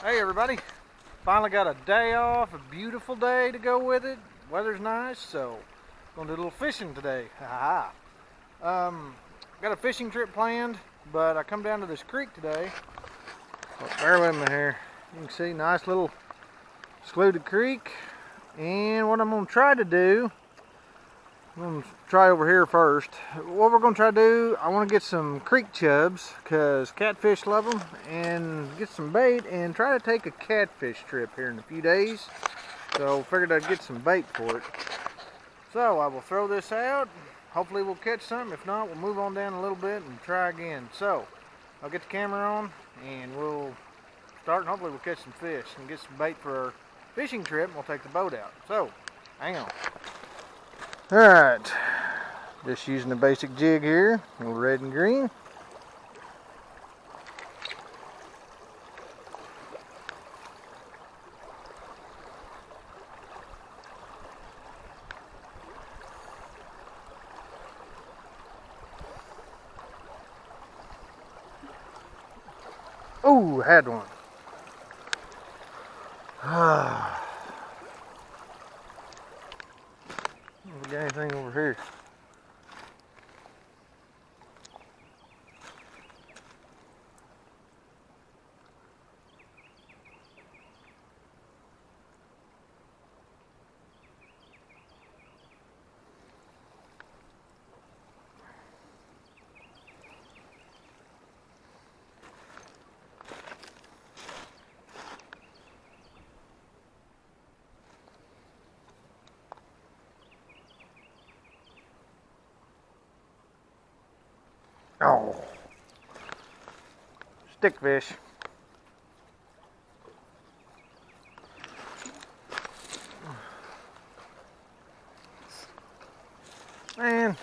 Hey everybody, finally got a day off, a beautiful day to go with it. Weather's nice, so gonna do a little fishing today. Haha. Got a fishing trip planned, but I come down to this creek today. Oh, bear with me here. You can see nice little secluded creek. And what I'm gonna try to do, I'm gonna try over here first. What we're gonna try to do, I wanna get some creek chubs because catfish love them, and get some bait and try to take a catfish trip here in a few days. So figured I'd get some bait for it. So I will throw this out. Hopefully we'll catch something. If not, we'll move on down a little bit and try again. So I'll get the camera on and we'll start, and hopefully we'll catch some fish and get some bait for our fishing trip, and we'll take the boat out. So hang on. Alright, just using the basic jig here, a little red and green. Oh, had one. We got anything over here? Oh, stickfish. Man,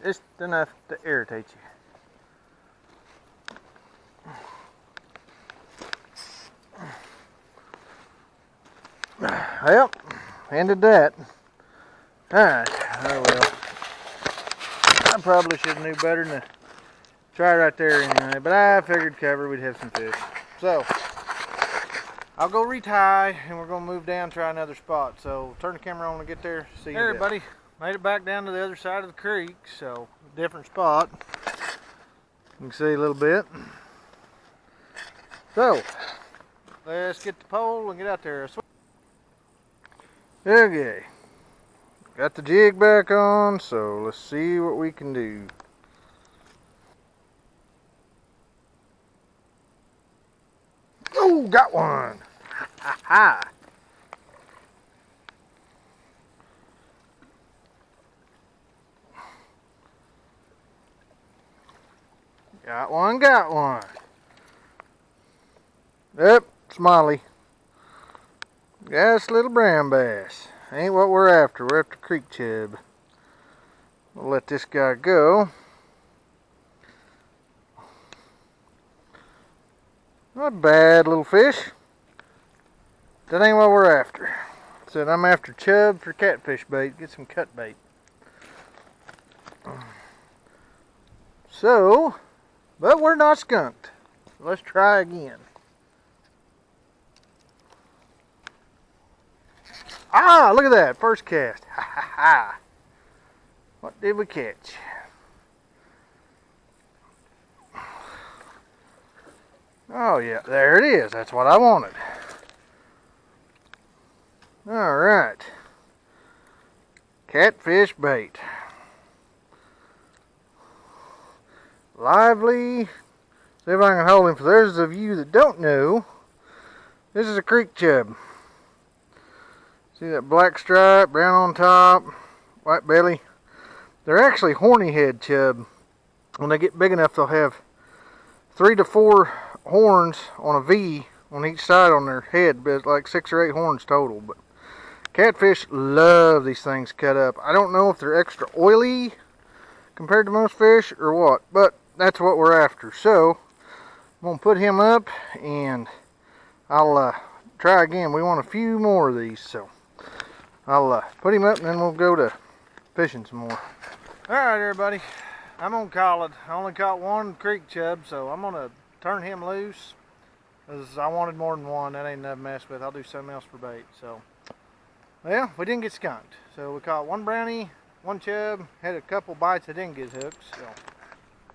just enough to irritate you. Well, ended that. Alright, oh well. I probably should have knew better than to try right there anyway, but I figured cover we'd have some fish. So, I'll go retie and we're going to move down, try another spot. So, turn the camera on and get there. See you. Hey everybody, made it back down to the other side of the creek, so different spot. You can see a little bit. So, let's get the pole and get out there. Okay, got the jig back on, so let's see what we can do. Oh, got one! Ha ha! Got one, got one. Yep, Smiley. Yes, little brown bass. Ain't what we're after. We're after creek chub. We'll let this guy go. Not a bad little fish. That ain't what we're after. Said I'm after chub for catfish bait. Get some cut bait. So, but we're not skunked. Let's try again. Ah, look at that. First cast. Ha ha ha. What did we catch? Oh yeah, there it is. That's what I wanted. Alright. Catfish bait. Lively. See if I can hold him. For those of you that don't know, this is a creek chub. See that black stripe, brown on top, white belly? They're actually horny head chub. When they get big enough, they'll have 3 to 4 horns on a V on each side on their head, but like 6 or 8 horns total. But catfish love these things cut up. I don't know if they're extra oily compared to most fish or what, but that's what we're after. So I'm gonna put him up and I'll try again. We want a few more of these, so I'll put him up and then we'll go to fishing some more. Alright everybody, I'm gonna call it. I only caught one creek chub, so I'm gonna turn him loose. Because I wanted more than one. That ain't enough to mess with. I'll do something else for bait. So, well, we didn't get skunked. So we caught one brownie, one chub, had a couple bites that didn't get hooked. So,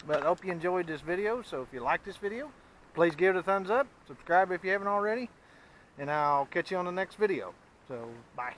but I hope you enjoyed this video. So if you like this video, please give it a thumbs up. Subscribe if you haven't already. And I'll catch you on the next video. So, bye.